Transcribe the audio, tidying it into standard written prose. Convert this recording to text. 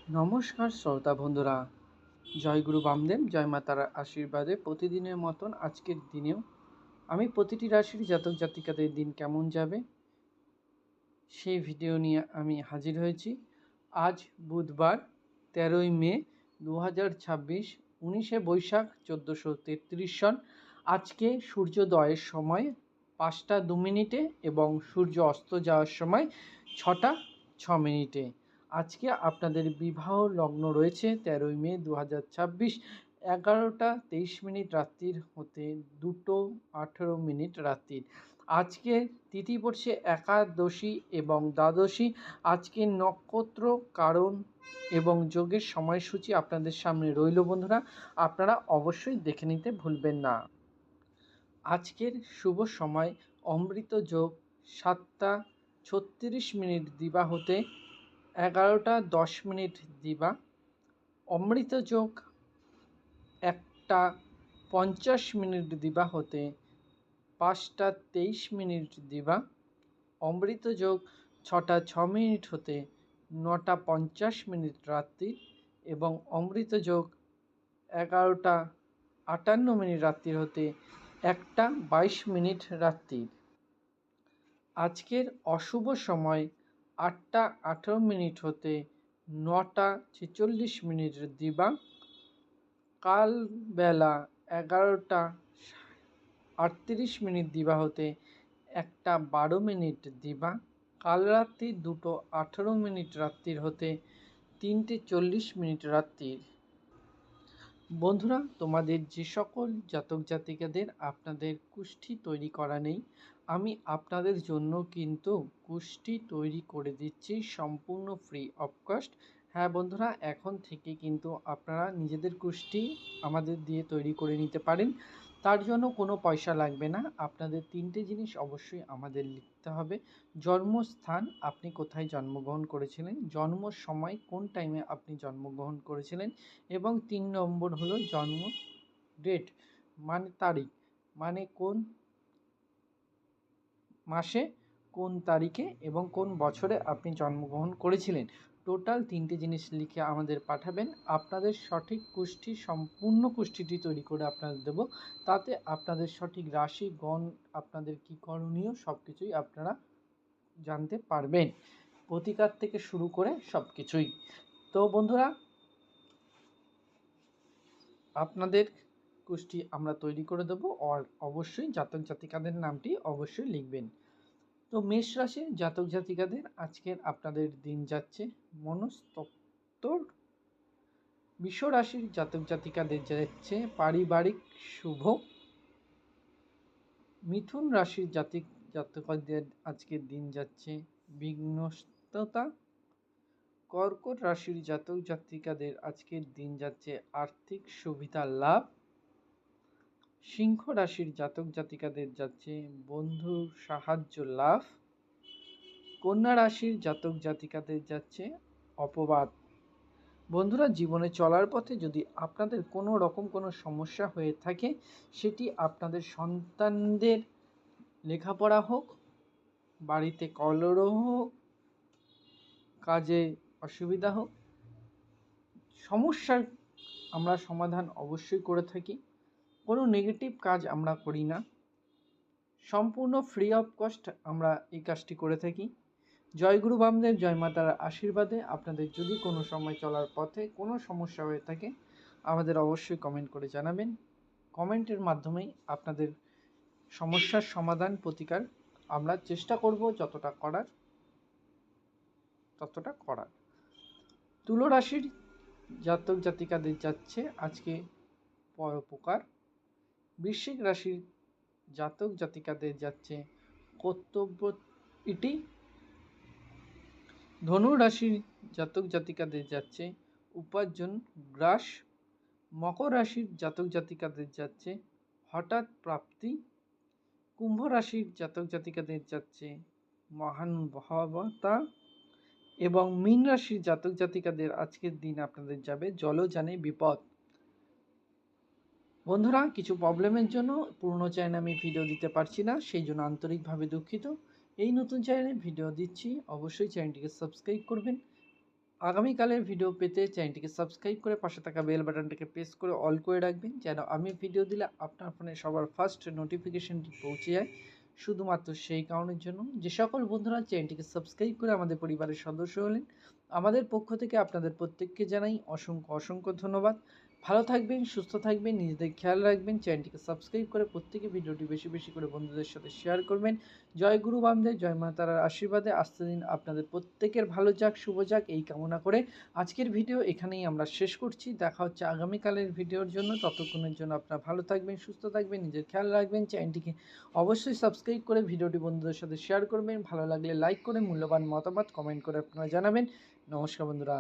নমস্কার শ্রোতা বন্ধুরা, জয় গুরু বামদেব, জয় মাতার আশীর্বাদে প্রতিদিনের মতন আজকের দিনেও আমি প্রতিটি রাশির জাতক জাতিকাদের দিন কেমন যাবে সেই ভিডিও নিয়ে আমি হাজির হয়েছি। আজ বুধবার 13ই মে 2026, 19শে বৈশাখ 1433 সন। আজকে সূর্যোদয়ের সময় 5টা 2 মিনিটে এবং সূর্য অস্ত যাওয়ার সময় 6টা 6 মিনিটে। আজকে আপনাদের বিবাহ লগ্ন রয়েছে 13ই মে 2026, 11টা 23 মিনিট রাত্রির হতে 2টো 18 মিনিট রাত্রির। আজকে তিথি পড়ছে একাদশী এবং দ্বাদশী। আজকের নক্ষত্র, কারণ এবং যোগের সময়সূচি আপনাদের সামনে রইল বন্ধুরা, আপনারা অবশ্যই দেখে নিতে ভুলবেন না। আজকের শুভ সময় অমৃত যোগ 7টা 36 মিনিট দিবা হতে 11টা 10 মিনিট দিবা। অমৃত যোগ 1টা 50 মিনিট দিবা হতে 5টা 23 মিনিট দিবা। অমৃত যোগ 6টা 6 মিনিট হতে 9টা 50 মিনিট রাত্রি এবং অমৃত যোগ 11টা 58 মিনিট রাত্রির হতে 1টা 22 মিনিট রাত্রির। আজকের অশুভ সময় 8টা 18 মিনিট হতে 9টা 46 মিনিট দিবা। কাল বেলা 11টা 38 মিনিট দিবা হতে 1টা 12 মিনিট দিবা। কাল রাত্রি 2টো 18 মিনিট রাত্রির হতে 3টে 40 মিনিট রাত্রির। বন্ধুরা, তোমাদের যে সকল জাতক জাতিকাদের আপনাদের কুষ্ঠি তৈরি করা নেই, আমি আপনাদের জন্য কিন্তু কুষ্ঠি তৈরি করে দিচ্ছি সম্পূর্ণ ফ্রি অফ কস্ট। হ্যাঁ বন্ধুরা, এখন থেকে কিন্তু আপনারা নিজেদের কুষ্ঠি আমাদের দিয়ে তৈরি করে নিতে পারেন। তার জন্য কোনো পয়সা লাগবে না। আপনাদের 3টে জিনিস অবশ্যই আমাদের লিখতে হবে: জন্মস্থান, আপনি কোথায় জন্মগ্রহণ করেছিলেন, জন্ম সময়, কোন টাইমে আপনি জন্মগ্রহণ করেছিলেন, এবং 3 নম্বর হলো জন্ম ডেট, মানে তারিখ, মানে কোন মাসে, কোন তারিখে এবং কোন বছরে আপনি জন্মগ্রহণ করেছিলেন। টোটাল 3টে জিনিস লিখে আমাদের পাঠাবেন। আপনাদের সঠিক কুষ্ঠি, সম্পূর্ণ কুষ্ঠিটি তৈরি করে আপনাদের দেব। তাতে আপনাদের সঠিক রাশি গণ, আপনাদের কী করণীয়, সব কিছুই আপনারা জানতে পারবেন, প্রতিকার থেকে শুরু করে সব কিছুই। তো বন্ধুরা, আপনাদের কুষ্ঠি আমরা তৈরি করে দেবো, আর অবশ্যই জাতক জাতিকাদের নামটি অবশ্যই লিখবেন। তো মেষ রাশির জাতক জাতিকাদের আজকের আপনাদের দিন যাচ্ছে মনস্তত্ত্বর। বৃষ রাশির জাতক জাতিকাদের যাচ্ছে পারিবারিক শুভ। মিথুন রাশির জাতকদের আজকের দিন যাচ্ছে বিঘ্নস্ততা। কর্কট রাশির জাতক জাতিকাদের আজকের দিন যাচ্ছে আর্থিক সুবিধা লাভ। সিংহ রাশির জাতক জাতিকাদের যাচ্ছে বন্ধুর সাহায্য লাভ। কন্যা রাশির জাতক জাতিকাদের যাচ্ছে অপবাদ। বন্ধুরা, জীবনে চলার পথে যদি আপনাদের কোনো রকম কোনো সমস্যা হয়ে থাকে, সেটি আপনাদের সন্তানদের লেখাপড়া হোক, বাড়িতে কলরব হোক, কাজে অসুবিধা হোক, সমস্যার আমরা সমাধান অবশ্যই করে থাকি। কোনো নেগেটিভ কাজ আমরা করি না, সম্পূর্ণ ফ্রি অফ কস্ট আমরা এই কাজটি করে থাকি। জয় গুরু বামদেব, জয় মাতার আশীর্বাদে আপনাদের যদি কোনো সময় চলার পথে কোনো সমস্যা হয়ে থাকে, আমাদের অবশ্যই কমেন্ট করে জানাবেন। কমেন্টের মাধ্যমেই আপনাদের সমস্যার সমাধান, প্রতিকার আমরা চেষ্টা করব যতটা করার ততটা করার। তুলা রাশির জাতক জাতিকাদের যাচ্ছে আজকে পরোপকার। বৃশ্চিক রাশির জাতক জাতিকাদের যাচ্ছে কর্তব্য ইতি। ধনু রাশির জাতক জাতিকাদের যাচ্ছে উপার্জন গ্রাস। মকর রাশির জাতক জাতিকাদের যাচ্ছে হঠাৎ প্রাপ্তি। কুম্ভ রাশির জাতক জাতিকাদের যাচ্ছে মহানুভবতা। এবং মীন রাশির জাতক জাতিকাদের আজকের দিন আপনাদের যাবে জলযানে বিপদ। বন্ধুরা, কিছু প্রবলেমের জন্য পুরনো চ্যানেলে আমি ভিডিও দিতে পারছি না, সেই জন্য আন্তরিকভাবে দুঃখিত। এই নতুন চ্যানেলে ভিডিও দিচ্ছি, অবশ্যই চ্যানেলটিকে সাবস্ক্রাইব করবেন। আগামীকালের ভিডিও পেতে চ্যানেলটিকে সাবস্ক্রাইব করে পাশে থাকা বেল বাটনটাকে প্রেস করে অল করে রাখবেন, যেন আমি ভিডিও দিলে আপনার ফোনে সবার ফার্স্ট নোটিফিকেশনটি পৌঁছে যায়। শুধুমাত্র সেই কারণের জন্য যে সকল বন্ধুরা চ্যানেলটিকে সাবস্ক্রাইব করে আমাদের পরিবারের সদস্য হলেন, আমাদের পক্ষ থেকে আপনাদের প্রত্যেককে জানাই অসংখ্য ধন্যবাদ। ভালো থাকবেন, সুস্থ থাকবেন, নিজেদের খেয়াল রাখবেন। চ্যানেলটিকে সাবস্ক্রাইব করে প্রত্যেকে ভিডিওটি বেশি বেশি করে বন্ধুদের সাথে শেয়ার করবেন। জয় গুরু বামদেব, জয় মা তারার আশীর্বাদে আসছে দিন আপনাদের প্রত্যেকের ভালো যাক, শুভ যাক, এই কামনা করে আজকের ভিডিও এখানেই আমরা শেষ করছি। দেখা হচ্ছে আগামীকালের ভিডিওর জন্য। ততক্ষণের জন্য আপনারা ভালো থাকবেন, সুস্থ থাকবেন, নিজের খেয়াল রাখবেন। চ্যানেলটিকে অবশ্যই সাবস্ক্রাইব করে ভিডিওটি বন্ধুদের সাথে শেয়ার করবেন। ভালো লাগলে লাইক করে মূল্যবান মতামত কমেন্ট করে আপনারা জানাবেন। নমস্কার বন্ধুরা।